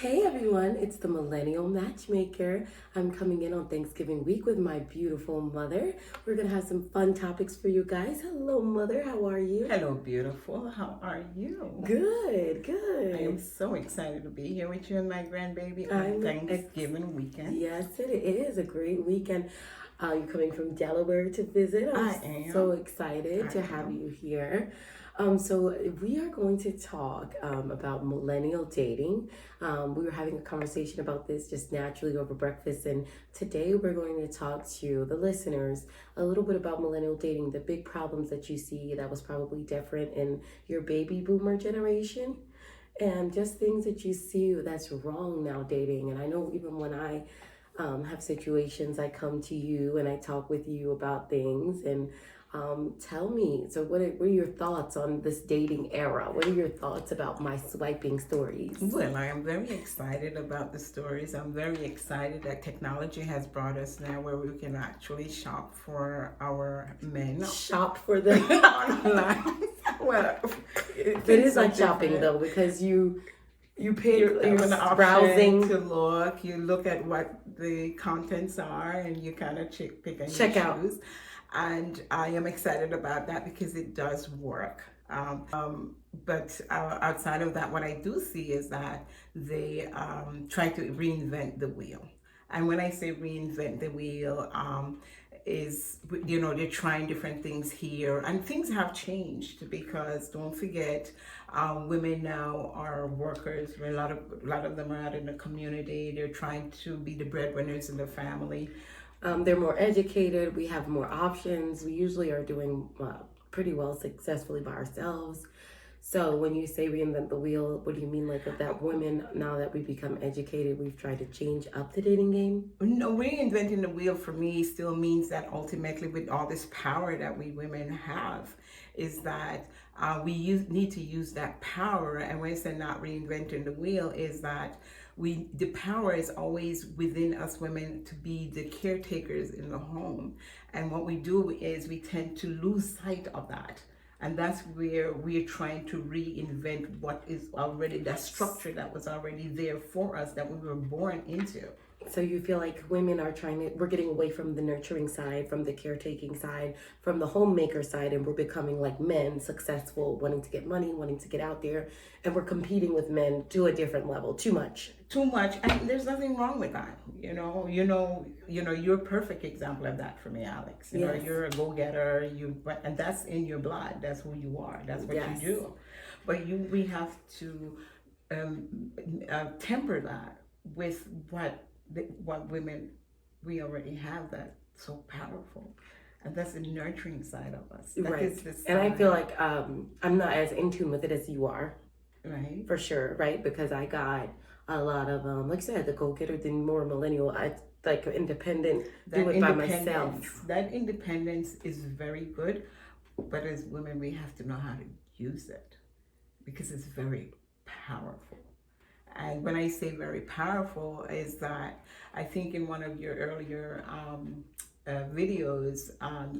Hey everyone, it's the Millennial Matchmaker. I'm coming in on Thanksgiving week with my beautiful mother. We're gonna have some fun topics for you guys. Hello, mother, how are you? Hello, beautiful. How are you? Good, I am good. so excited to be here with you and my grandbaby on I'm Thanksgiving weekend. yes, it is a great weekend. You're coming from Delaware to visit. I'm I so am. excited I to have am. you here. So we are going to talk about millennial dating. We were having a conversation about this just naturally over breakfast, and today we're going to talk to the listeners a little bit about millennial dating, the big problems that you see that was probably different in your baby boomer generation, and just things that you see that's wrong now dating. And I know even when I have situations, I come to you and I talk with you about things. And tell me, so what are your thoughts on this dating era? What are your thoughts about my swiping stories? Well, I am very excited about the stories. I'm very excited that technology has brought us now where we can actually shop for our men Shop for them. online. Well, It things is are like shopping different. though, because you pick, You have you're an option browsing, to look. You look at what the contents are, and you kind of pick and you check out. choose. And I am excited about that because it does work. But outside of that, what I do see is that they try to reinvent the wheel. And when I say reinvent the wheel, is they're trying different things here, and things have changed because don't forget, women now are workers. A lot of them are out in the community. They're trying to be the breadwinners in the family. They're more educated. We have more options. We usually are doing pretty well successfully by ourselves. So when you say reinvent the wheel, what do you mean? Like that women, now that we become educated, we've tried to change up the dating game? No, reinventing the wheel for me still means that ultimately, with all this power that we women have, is that need to use that power. And when I say not reinventing the wheel, is that the power is always within us women to be the caretakers in the home. And what we do is we tend to lose sight of that. And that's where we're trying to reinvent what is already that structure that was already there for us, that we were born into. So you feel like women are we're getting away from the nurturing side, from the caretaking side, from the homemaker side, and we're becoming like men, successful, wanting to get money, wanting to get out there, and we're competing with men to a different level, too much. Too much, and there's nothing wrong with that. You're a perfect example of that for me, Alex. Yes. You're a go-getter. And that's in your blood. That's who you are. That's what Yes. you do. But we have to temper that with what women we already have that's so powerful, and that's the nurturing side of us. That Right. is the And I feel side, like I'm not as in tune with it as you are, right? for sure, right? Because I got a lot of like I said, the go getter, the more millennial. I like independent, do it by myself. That independence is very good, but as women, we have to know how to use it because it's very powerful. And when I say very powerful, is that I think in one of your earlier videos,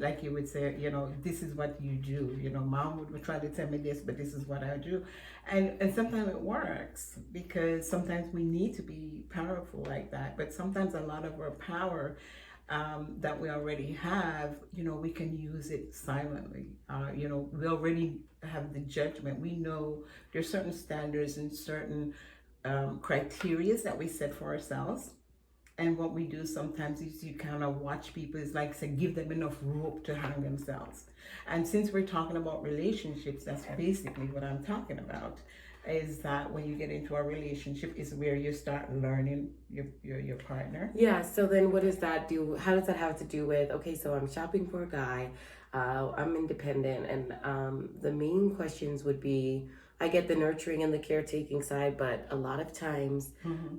like you would say, this is what you do. Mom would try to tell me this, but this is what I do. And sometimes it works because sometimes we need to be powerful like that. But sometimes a lot of our power that we already have, we can use it silently. We already have the judgment. We know there's certain standards and certain criteria that we set for ourselves. And what we do sometimes is you kind of watch people, is like say, give them enough rope to hang themselves. And since we're talking about relationships, that's basically what I'm talking about. Is that when you get into a relationship is where you start learning your partner. Yeah, so then what does that do? How does that have to do with, okay, so I'm shopping for a guy, I'm independent, and the main questions would be, I get the nurturing and the caretaking side, but a lot of times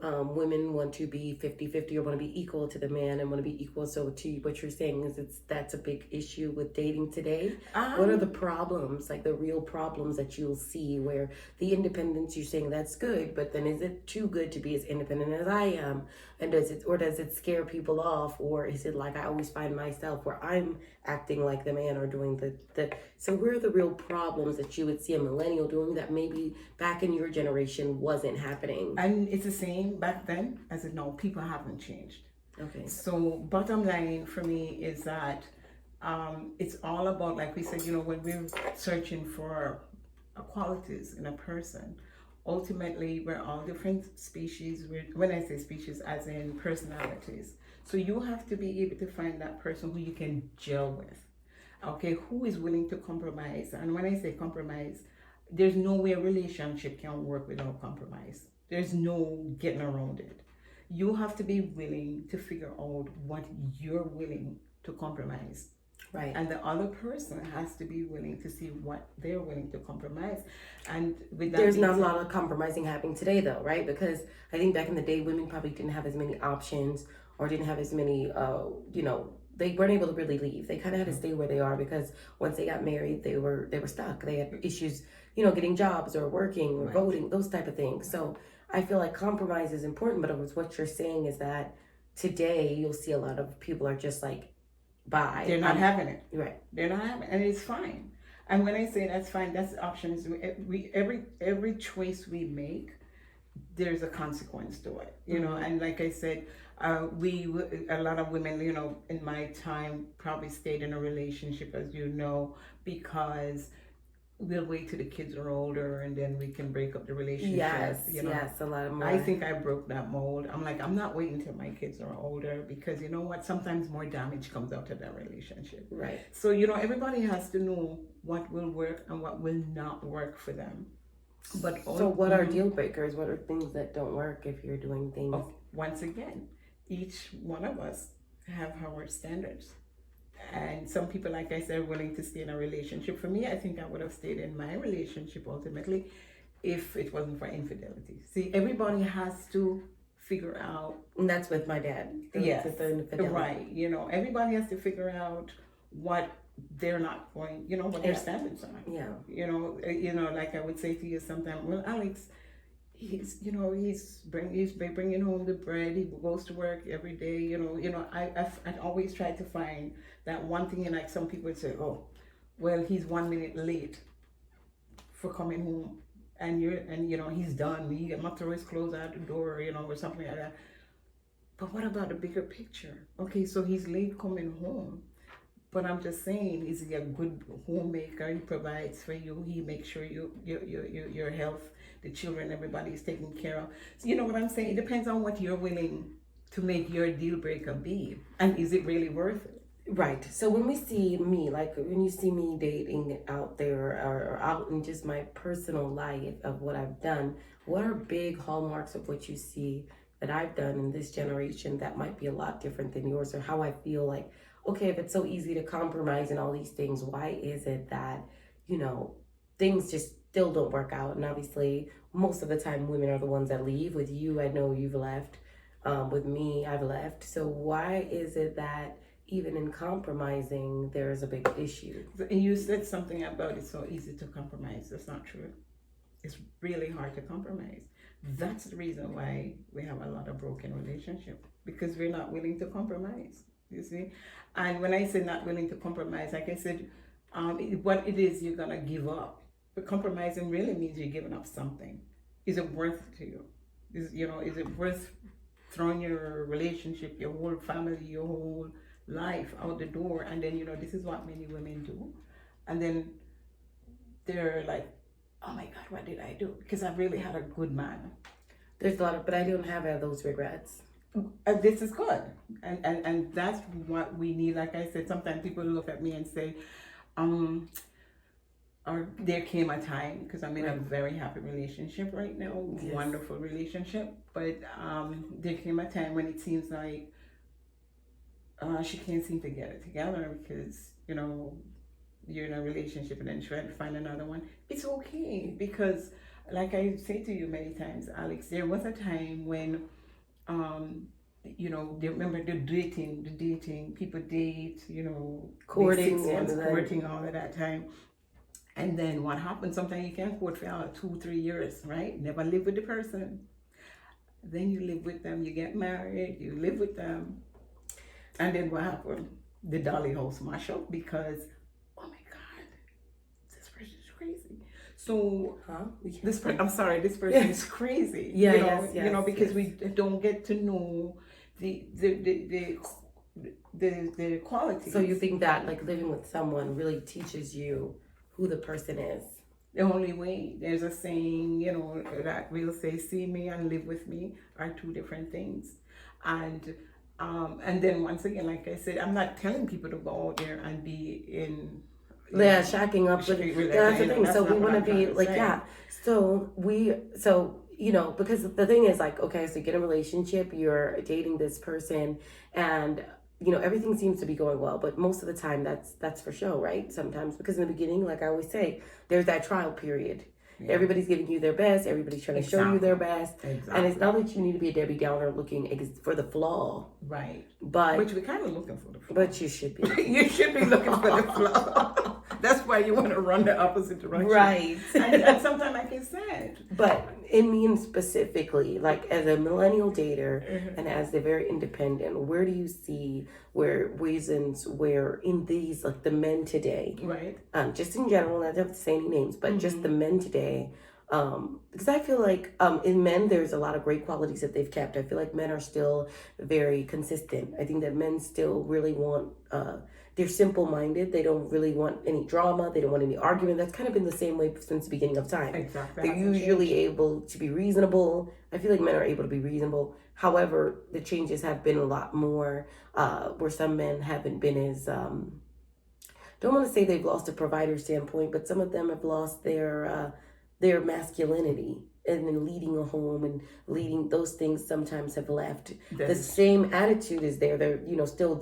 women want to be 50-50 or want to be equal to the man and want to be equal. So to what you're saying is that's a big issue with dating today. What are the problems, like the real problems that you'll see where the independence, you're saying that's good, but then is it too good to be as independent as I am? And does it scare people off? Or is it like I always find myself where I'm acting like the man or doing the so where are the real problems that you would see a millennial doing that that maybe back in your generation wasn't happening? And it's the same back then as it now. People haven't changed. Okay. So bottom line for me is that it's all about, like we said, when we're searching for qualities in a person, ultimately we're all different species. When I say species, as in personalities. So you have to be able to find that person who you can gel with. Okay, who is willing to compromise? And when I say compromise, there's no way a relationship can work without compromise. There's no getting around it. You have to be willing to figure out what you're willing to compromise. Right. And the other person has to be willing to see what they're willing to compromise. And with that, there's not a lot of compromising happening today, though, right? Because I think back in the day, women probably didn't have as many options or didn't have as many, they weren't able to really leave. They kind of had to stay where they are because once they got married, they were stuck. They had issues, getting jobs or working or voting, those type of things. So I feel like compromise is important, but it was what you're saying is that today you'll see a lot of people are just like, bye. They're not having it. Right. They're not having it, and it's fine. And when I say that's fine, that's the option. Is every choice we make, there's a consequence to it, And like I said, a lot of women, in my time probably stayed in a relationship, as because we'll wait till the kids are older and then we can break up the relationship. Yes, a lot more. I think I broke that mold. I'm like, I'm not waiting till my kids are older because you know what? Sometimes more damage comes out of that relationship. Right. So, everybody has to know what will work and what will not work for them. But so what are deal breakers? What are things that don't work if you're doing things? Once again, each one of us have our standards. And some people, like I said, are willing to stay in a relationship. For me, I think I would have stayed in my relationship ultimately if it wasn't for infidelity. See, everybody has to figure out. And that's with my dad. Yes, right. Everybody has to figure out what they're not going, what their standards are. Yeah. Like I would say to you sometimes, well, Alex, he's bringing home the bread. He goes to work every day. I always try to find that one thing. And like some people would say, oh, well, he's 1 minute late for coming home, and he's done. He must throw his clothes out the door, or something like that. But what about the bigger picture? Okay, so he's late coming home. But I'm just saying, is he a good homemaker? He provides for you. He makes sure your health, the children, everybody is taken care of. So you know what I'm saying? It depends on what you're willing to make your deal breaker be. And is it really worth it? Right. So when we see me, like when you see me dating out there or out in just my personal life of what I've done, what are big hallmarks of what you see that I've done in this generation that might be a lot different than yours, or how I feel like, okay, if it's so easy to compromise and all these things, why is it that, things just still don't work out? And obviously, most of the time, women are the ones that leave. With you, I know you've left. With me, I've left. So why is it that even in compromising, there's a big issue? And you said something about it's so easy to compromise. That's not true. It's really hard to compromise. That's the reason why we have a lot of broken relationships, because we're not willing to compromise. You see? And when I say not willing to compromise, like I said, what it is you're gonna give up. But compromising really means you're giving up something. Is it worth it to you? Is it worth throwing your relationship, your whole family, your whole life out the door? And then this is what many women do, and then they're like, oh my God, what did I do? Because I really had a good man. There's a lot of, but I don't have those regrets. This is good, and that's what we need. Like I said, sometimes people look at me and say, or there came a time, because I'm in a very happy relationship right now, wonderful relationship, but there came a time when it seems like she can't seem to get it together, because you're in a relationship and then trying to find another one. It's okay, because like I say to you many times, Alex, there was a time when they remember the dating, people date, courting, 6 months, courting, all of that time. And then what happens, sometimes you can court for 2-3 years, right? Never live with the person. Then you live with them, you get married, you live with them. And then what happened? The dolly house mash up, because, oh my God, this person's crazy. So Huh? We can't this hear. I'm sorry, this person is crazy. Yeah, Because yes. we don't get to know the the the the the So you qualities. think that like living with someone really teaches you who the person is? The only way, there's a saying, that we'll say, see me and live with me are two different things. And and then once again, like I said, I'm not telling people to go out there and be in, Yeah, shacking up with, street with yeah, that's the thing. that's So we not what want to I'm be trying to like, say. yeah. So because the thing is like, okay, so you get in a relationship, you're dating this person, and everything seems to be going well, but most of the time that's for show, right? Sometimes because in the beginning, like I always say, there's that trial period. Yeah, Everybody's giving you their best. Everybody's trying to show you their exactly, best, and it's exactly, not that you need to be a Debbie Downer looking for the flaw, right. but But we're kind of looking for the flaw. you should be looking. You should be looking for the flaw. That's why you want to run the opposite direction. Right. And sometimes, like I said, But it means specifically, like as a millennial dater Mhm. and as they're very independent, where do you see where reasons where in these like the men today, right? just in general, not to have to say any names, but just the men today, because I feel like in men there's a lot of great qualities that they've kept. I feel like men are still very consistent. I think that men still really want they're simple minded. They don't really want any drama. They don't want any argument. That's kind of been the same way since the beginning of time. Exactly. They're usually able to be reasonable. I feel like men are able to be reasonable. However, the changes have been a lot more where some men haven't been as don't want to say they've lost a provider standpoint, but some of them have lost their masculinity and then leading a home and leading those things sometimes have left. The same attitude is there. They're still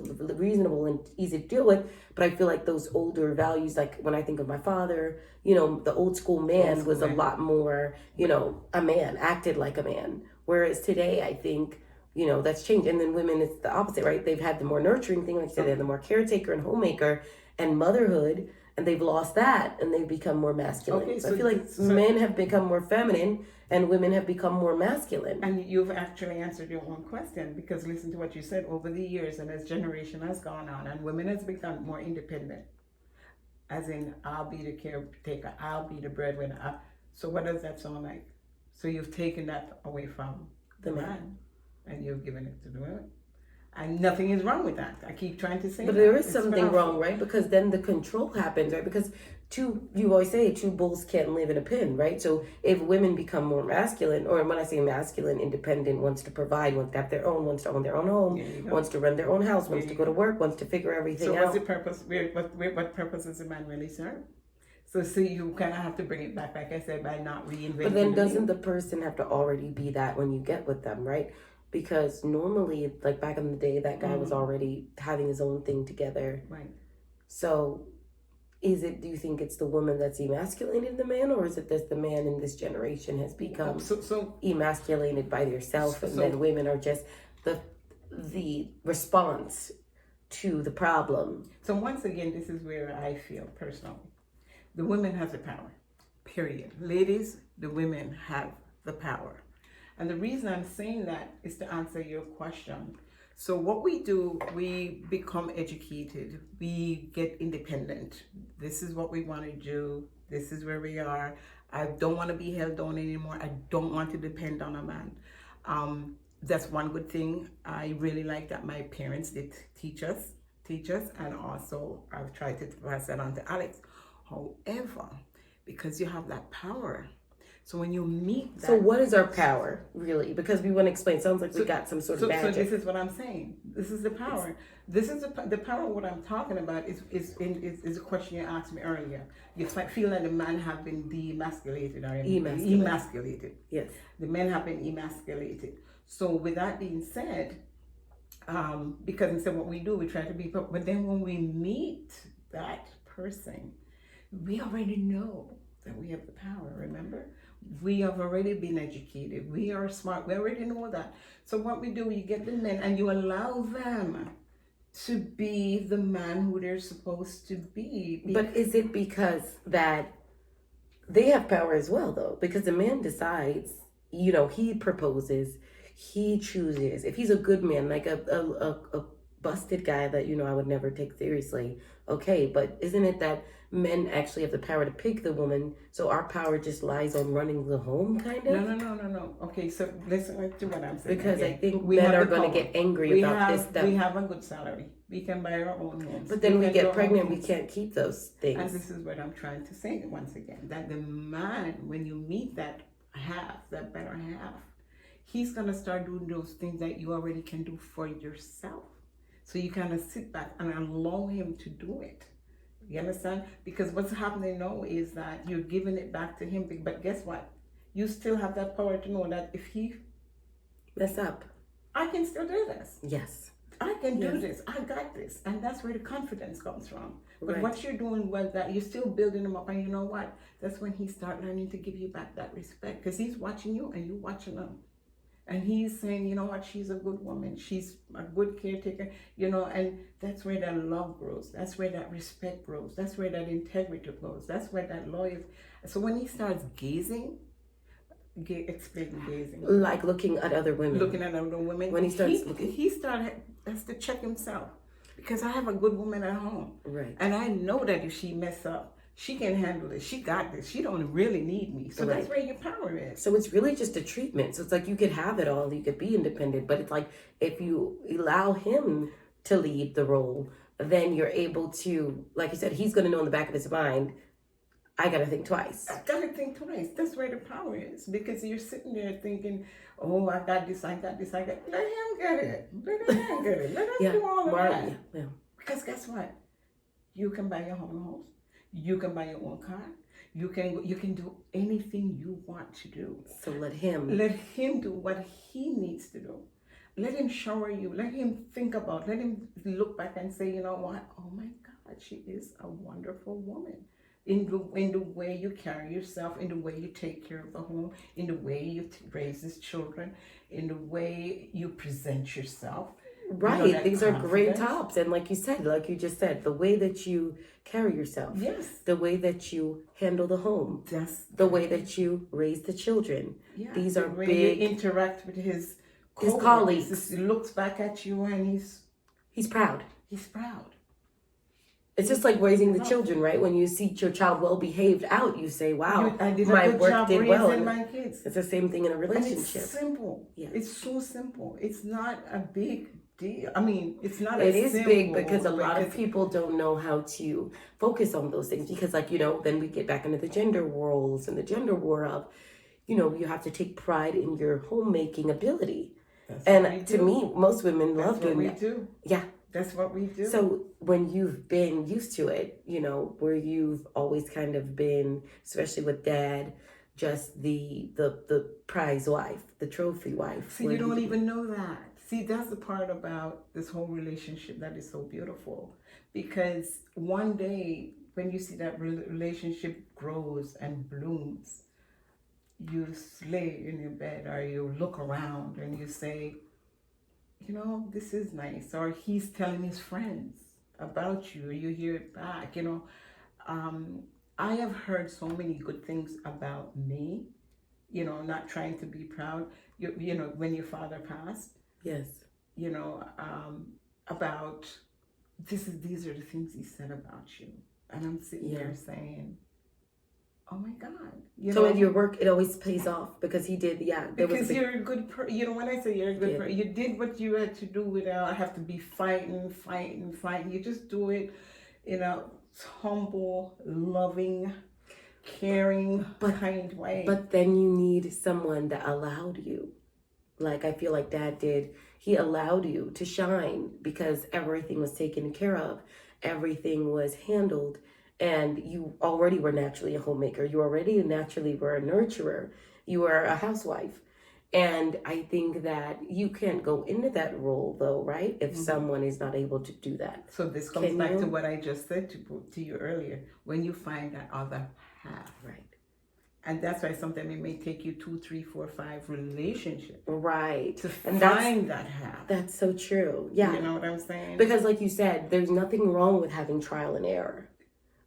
reasonable and easy to deal with, but I feel like those older values, like when I think of my father, the old school man was a lot more, a man, acted like a man. Whereas today, I think that's changed. And then women, it's the opposite, right? They've had the more nurturing thing, like I said, they're the more caretaker and homemaker and motherhood, and they've lost that and they've become more masculine. Okay, so I feel like men have become more feminine and women have become more masculine. And you've actually answered your own question, because listen to what you said, over the years and as generation has gone on and women has become more independent. As in, I'll be the caretaker, I'll be the breadwinner. So what does that sound like? So you've taken that away from the man and you've given it to the women. And nothing is wrong with that. I keep trying to say but that. there is something wrong, right? Because then the control happens, right? Because you always say two bulls can't live in a pen, right? So if women become more masculine, or when I say masculine, independent, wants to provide, wants to have their own, wants to own their own home, wants to run their own house, wants to go to work, wants to figure everything out. So what's the purpose? What purpose does a man really serve? So you kind of have to bring it back, like I said, by not reinventing. But then doesn't the person have to already be that when you get with them, right? Because normally, like back in the day, that guy was already having his own thing together. Right. So do you think it's the woman that's emasculated the man, or is it that the man in this generation has become emasculated by yourself, and then women are just the response to the problem? So once again, this is where I feel personally, the women have the power, period. Ladies, the women have the power. And the reason I'm saying that is to answer your question. So what we do, we become educated, we get independent. This is what we want to do. This is where we are. I don't want to be held down anymore. I don't want to depend on a man. That's one good thing. I really like that my parents did teach us, and also I've tried to pass that on to Alex. However, because you have that power, so when you meet that... So what is our power, really? Because we want to explain. Sounds like we got some sort of magic. So this is what I'm saying. This is the power. This is the power. What I'm talking about is a question you asked me earlier. You feel that the men have been demasculated or emasculated. Yes. The men have been emasculated. So with that being said, because instead what we do, we try to be... But then when we meet that person, we already know that we have the power, remember? We have already been educated. We are smart. We already know that. So what we do, you get the men and you allow them to be the man who they're supposed to be. But is it because that they have power as well, though? Because the man decides, he proposes, he chooses. If he's a good man, like a busted guy that, I would never take seriously. Okay, but isn't it that men actually have the power to pick the woman, so our power just lies on running the home, kind No, of? no, no, no, no. Okay, so listen to what I'm saying Because I again. think We men have are the going to power. get angry about this We stuff. have a good salary. We can buy our own homes. But then we can do get our own pregnant, we things. can't keep those And things. this is what I'm trying to say once again, that the man, when you meet that half, that better half, he's gonna start doing those things that you already can do for yourself. So you kind of sit back and allow him to do it. You understand? Because what's happening now is that you're giving it back to him. But guess what? You still have that power to know that if he, Mess up. I can still do this. Yes. I can do Yes. this. I got this. And that's where the confidence comes from. But Right. what you're doing was that you're still building him up. And you know what? That's when he start learning to give you back that respect. Because he's watching you and you watching him. And he's saying, you know what, she's a good woman. She's a good caretaker, and that's where that love grows. That's where that respect grows. That's where that integrity grows. That's where that loyalty. So when he starts gazing, explain gazing. Like looking at other women. Looking at other women. When he starts looking. He has to check himself. Because I have a good woman at home. Right. And I know that if she mess up, she can handle it. She got this. She don't really need me. So that's Right. where your power is. So it's really just a treatment. So it's like you could have it all, you could be independent, but it's like if you allow him to lead the role, then you're able to, like you said, he's going to know in the back of his mind, I got to think twice. I gotta think twice. That's where the power is. Because you're sitting there thinking, oh, I got this, I got this, I got. Let him get it. Let him get it. Let him do all of that. Yeah. Because guess what? You can buy your own house. You can buy your own car. You can do anything you want to do. So let him. Let him do what he needs to do. Let him shower you. Let him think about. Let him look back and say, you know what? Oh my God, she is a wonderful woman. In the way you carry yourself, in the way you take care of the home, in the way you raise his children, in the way you present yourself. Right. These are great confidence. tops. And like you just said, the way that you carry yourself. Yes. The way that you handle the home. The way that you raise the children. Yeah. These the are way big. you interact with his colleagues. He looks back at you and He's proud. he's proud. It's just like raising the children, right? When you see your child well behaved out, you say, wow, I did my a good work job did raising well. my kids. It's the same thing in a And relationship. it's simple. Yeah. It's so simple. It's not a big deal. I mean, it's not It a is simple, big because a lot of because- people don't know how to focus on those things because, like, then we get back into the gender roles and the gender war of, you have to take pride in your homemaking ability. That's what we And to do. me, most women That's love what doing we that. do. Yeah. That's what we do. So when you've been used to it, where you've always kind of been, especially with dad, just the prize wife, the trophy wife. See, you don't even know that. See, that's the part about this whole relationship that is so beautiful. Because one day, when you see that relationship grows and blooms, you lay in your bed or you look around and you say, this is nice. Or he's telling his friends about you. You hear it back. I have heard so many good things about me, not trying to be proud. When your father passed, Yes. about these are the things he said about you. And I'm sitting there saying, oh my God. So in your work, it always pays off because he did, Because you're a good person. When I say you're a good person, you did what you had to do without have to be fighting. You just do it in a humble, loving, caring, kind way. But then you need someone that allowed you. Like I feel like Dad did. He allowed you to shine because everything was taken care of. Everything was handled. And you already were naturally a homemaker. You already naturally were a nurturer. You were a housewife. And I think that you can't go into that role though, right? If someone is not able to do that. So this comes back to what I just said to you earlier. When you find that other half. Right. And that's why sometimes it may take you 2, 3, 4, 5 relationships. Right. To and find that half. That's so true. Yeah. You know what I'm saying? Because like you said, there's nothing wrong with having trial and error.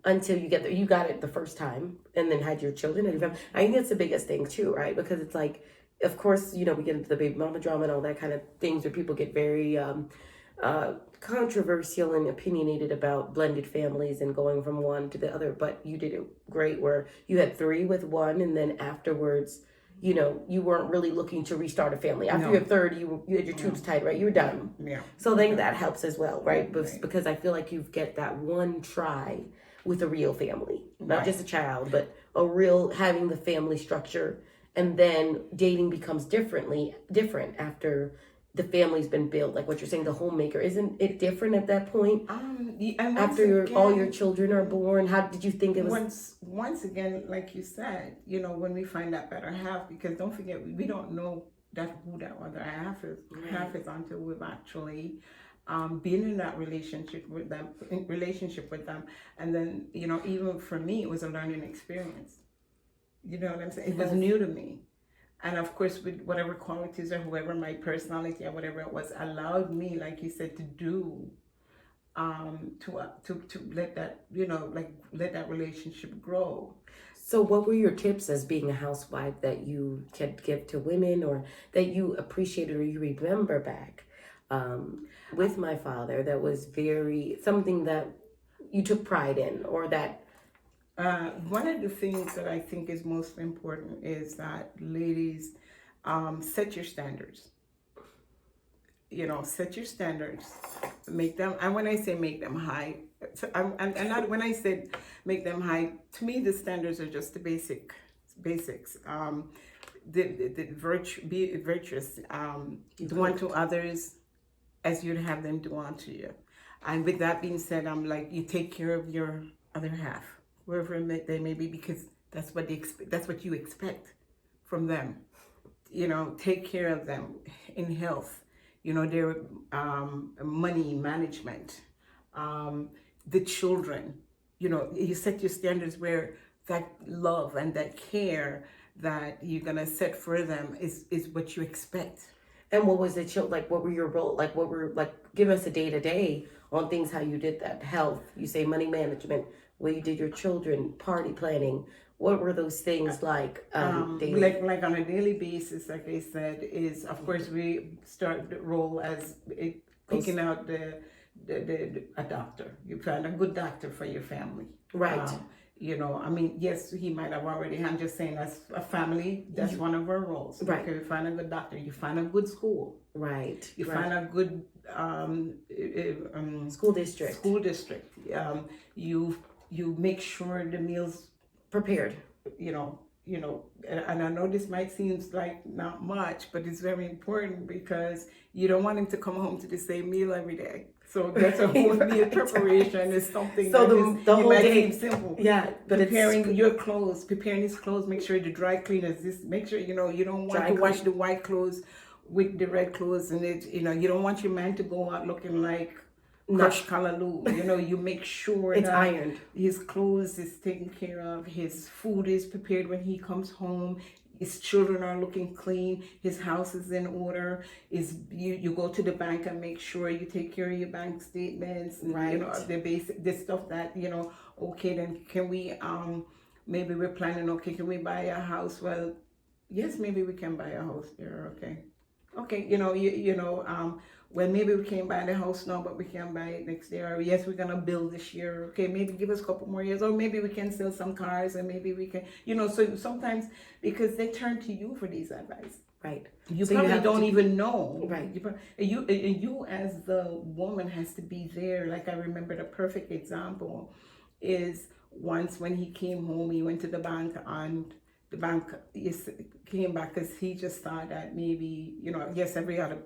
Until you get there, you got it the first time and then had your children and your family. I think that's the biggest thing too, right? Because it's like, of course, we get into the baby mama drama and all that kind of things where people get very controversial and opinionated about blended families and going from one to the other, but you did it great where you had three with one, and then afterwards, you weren't really looking to restart a family. After No. your third, you had your tubes tied, right? You were done. Yeah. So I think that helps as well, right? Right. Because I feel like you get that one try with a real family, not Right. just a child, but a real having the family structure, and then dating becomes different after the family's been built. Like what you're saying, the homemaker, isn't it different at that point? And once After all your again, children are born, how did you think it was? once again, like you said, when we find that better half, because don't forget, we don't know who that other half is. Right. Half is until we've actually been in that relationship with them, and then even for me, it was a learning experience. You know what I'm saying? It was Yes. new to me. And of course, with whatever qualities or whoever my personality or whatever it was, allowed me, like you said, to do, to let that, let that relationship grow. So, what were your tips as being a housewife that you could give to women, or that you appreciated or you remember back with my father that was very something that you took pride in, or that? One of the things that I think is most important is that ladies, set your standards. Set your standards, make them. And when I say make them high, so and not, when I said make them high, to me the standards are just the basics. Be virtuous. Do unto others as you'd have them do unto you. And with that being said, I'm like, you take care of your other half, wherever they may be, because that's what that's what you expect from them. Take care of them in health. Their money management, the children. You set your standards where that love and that care that you're gonna set for them is what you expect. And what was the like? What were your role? Like, what were like? Give us a day to day on things how you did that. Health. You say money management. Where you did your children, party planning. What were those things like daily? Like on a daily basis, like I said, is of course we start the role as picking out a doctor. You find a good doctor for your family. Right. I mean, yes, he might have already. I'm just saying, as a family, that's one of our roles. Right. Okay, you find a good doctor. You find a good school. Right. You right. find a good school district. School district. You make sure the meals prepared. And I know this might seem like not much, but it's very important, because you don't want him to come home to the same meal every day. So that's a whole meal preparation is something so that the whole might day seem simple. Yeah, but preparing your clothes, preparing his clothes, make sure the dry cleaners. Make sure you don't want to wash the white clothes with the red clothes, and you don't want your man to go out looking like crushed callaloo. You make sure it's that ironed. His clothes is taken care of. His food is prepared when he comes home. His children are looking clean. His house is in order. You go to the bank and make sure you take care of your bank statements. Right. The basic, the stuff that Okay, then can we maybe we're planning. Okay, can we buy a house? Well, yes, maybe we can buy a house there. Okay, well, maybe we can't buy the house now, but we can buy it next year. Or yes, we're gonna build this year. Okay, maybe give us a couple more years, or maybe we can sell some cars, and maybe we can, So sometimes, because they turn to you for these advice, right? You probably don't even know, right? You as the woman has to be there. Like I remember the perfect example is once when he came home, he went to the bank and. The bank came back because he just thought that maybe, yes, every other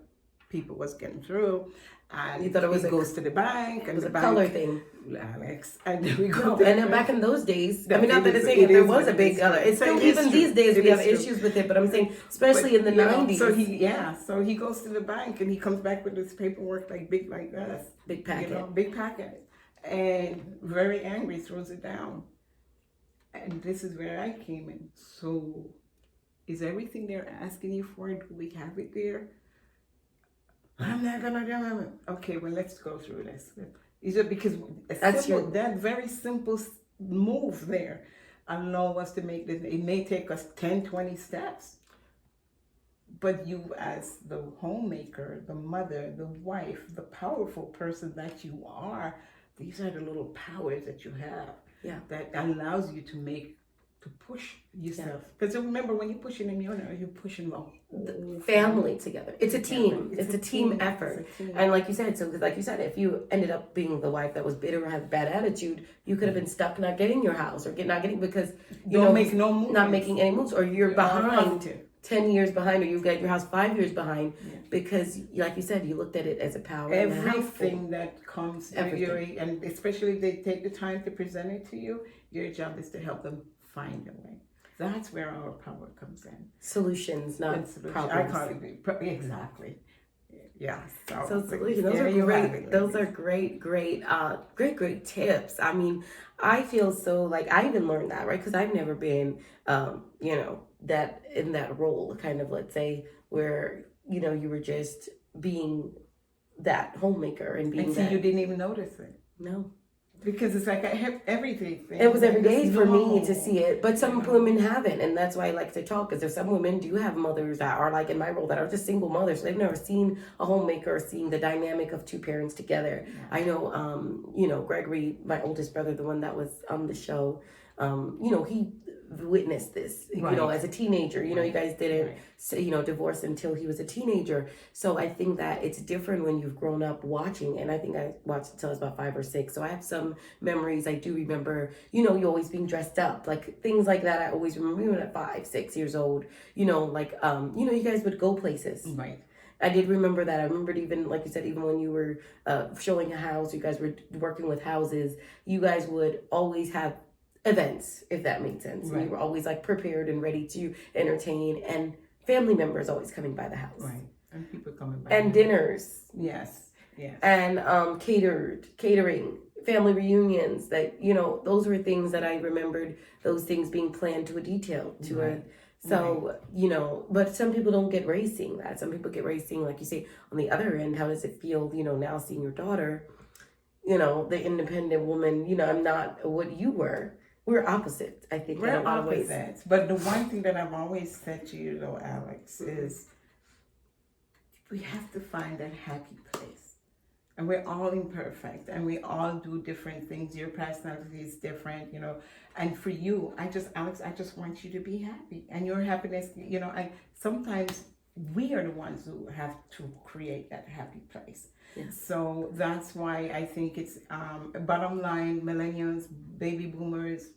people was getting through. And he thought it was goes to the bank. And it was the a bank, color thing. Alex. And then we go and then back in those days, I mean, not that it's saying there was a big color. It's still, even these days, we have issues with it. But I'm saying, especially in the 90s. So he goes to the bank and he comes back with his paperwork like big like this. Big packet. Big packet. And very angry, throws it down. And this is where I came in. So, is everything they're asking you for, do we have it there? I'm not gonna do it. Okay, well, let's go through this. Is it because that very simple move there allow us to make this? It may take us 10, 20 steps. But you, as the homemaker, the mother, the wife, the powerful person that you are, these are the little powers that you have Yeah. that allows you to push yourself. Because remember, when you're pushing in your you're pushing the whole Family together. It's a team. It's It's a team effort. It's a team. And like you said, so like you said, if you ended up being the wife that was bitter or had a bad attitude, you could have been stuck not getting your house or not getting because you Don't know make no moves. not making any moves, or you're behind Positive. 10 years behind, or you've got your house 5 years behind because, like you said, you looked at it as a power. Everything that comes to you, Everything. and especially if they take the time to present it to you, your job is to help them find a way. That's where our power comes in. Solutions, not problems. I call it exactly. Yeah. So solutions. Those are great. Those are great, great tips. I mean, I feel so like I even learned that, right? Because I've never been, that in that role, kind of, let's say, where you were just being that homemaker and being and see, that. you didn't even notice it. No. Because it's like I have everything. It was every day for me to see it, but some women haven't, and that's why I like to talk. Because there's some women do have mothers that are like in my role that are just single mothers. They've never seen a homemaker or seen the dynamic of two parents together. Yeah. I know, Gregory, my oldest brother, the one that was on the show, he witnessed this, right. As a teenager. Right. You guys didn't, right. Divorce until he was a teenager. So I think that it's different when you've grown up watching, and I think I watched until I was about 5 or 6. So I have some memories. I do remember, you always being dressed up, like things like that. I always remember even at 5, 6 years old, you guys would go places. Right. I did remember that. I remembered even, like you said, even when you were showing a house, you guys were working with houses, you guys would always have events, if that made sense. Right. You were always like prepared and ready to entertain, and family members always coming by the house. Right. And people coming by. And dinners. Yes. Yes. And catering, family reunions, that, those were things that I remembered, those things being planned to a detail, but some people don't get racing that. Some people get racing, like you say, on the other end. How does it feel, now seeing your daughter, the independent woman, I'm not what you were. We're opposite, I think, in a lot of ways. But the one thing that I've always said to you, though, Alex, is we have to find that happy place. And we're all imperfect, and we all do different things. Your personality is different, And for you, Alex, I just want you to be happy. And your happiness, and sometimes we are the ones who have to create that happy place. Yes. So that's why I think it's bottom line, millennials, baby boomers,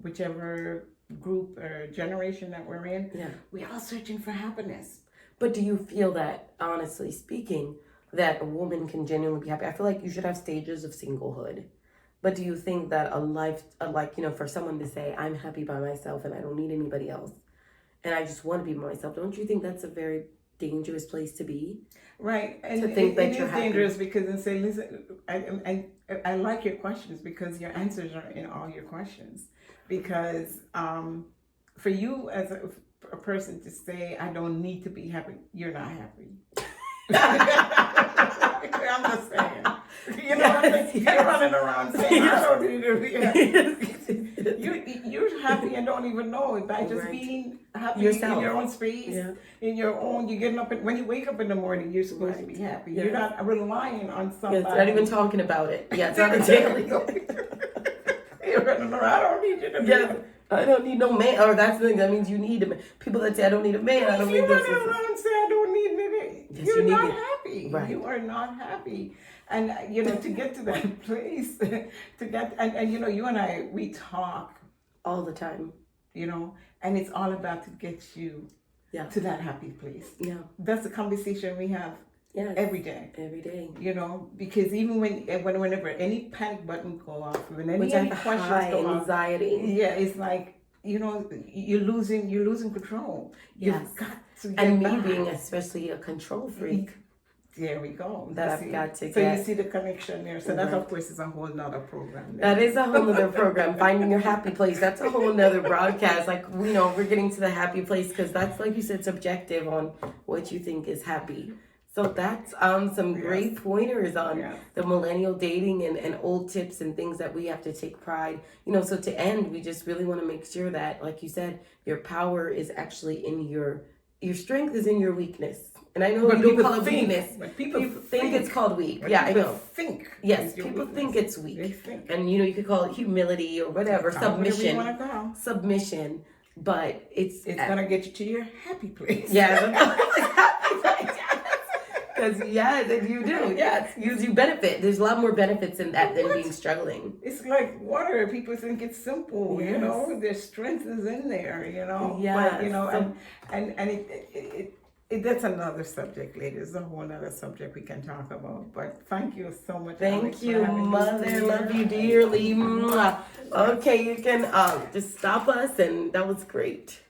whichever group or generation that we're in, we're all searching for happiness. But do you feel that, honestly speaking, that a woman can genuinely be happy? I feel like you should have stages of singlehood. But do you think that for someone to say, I'm happy by myself and I don't need anybody else, and I just want to be myself, don't you think that's a very dangerous place to be? Right. And to think that it you're is happy. Dangerous because and say, listen, I like your questions because your answers are in all your questions. Because for you as a person to say, I don't need to be happy, you're not happy. I'm just saying. You're running around saying, I don't need to be happy. You're happy and don't even know it by just being happy yourself. In your own space, in your own. You're getting up when you wake up in the morning. You're supposed to be happy. You're not relying on somebody. You're not even talking about it. Yeah, it's not a daily. You're running around. I don't need you to be. I don't need no man. Or that's the thing. That means you need a man. People that say I don't need a man. I don't need this. If you run around and say I don't need a man, you're not happy. Right. You are not happy. And to get to that place, and you and I, we talk all the time. And it's all about to get you to that happy place. Yeah. That's the conversation we have every day. Every day. Because even whenever any panic button go off, when any questions go off, anxiety. It's like, you're losing control. Yes. You've got to get and me back. being especially a control freak. There we go. That I've got to get. So you see the connection there. So that, of course, is a whole nother program. That is a whole nother program. Finding your happy place. That's a whole nother broadcast. Like, we're getting to the happy place because that's, like you said, subjective on what you think is happy. So that's some great pointers on the millennial dating and old tips and things that we have to take pride. So to end, we just really want to make sure that, like you said, your power is actually in your your strength is in your weakness. And I know But you don't people call it think, weakness. but People people think it's called weak. but Yeah, I people know. think Yes, it's your people weakness. think it's They weak. think. And you could call it humility or whatever, Call it whatever you submission. want to call. Submission. But It's gonna get you to your happy place. Yeah. Because yes, and you do. Yes, you benefit. There's a lot more benefits in that than being struggling. It's like water. People think it's simple, Yes. you know. Their strength is in there, you know. Yes. But you know, So- and it that's another subject, ladies. A whole other subject we can talk about. But thank you so much. Thank Alex, you, for having me mother. here. Love you dearly. Mwah. Okay, you can just stop us, and that was great.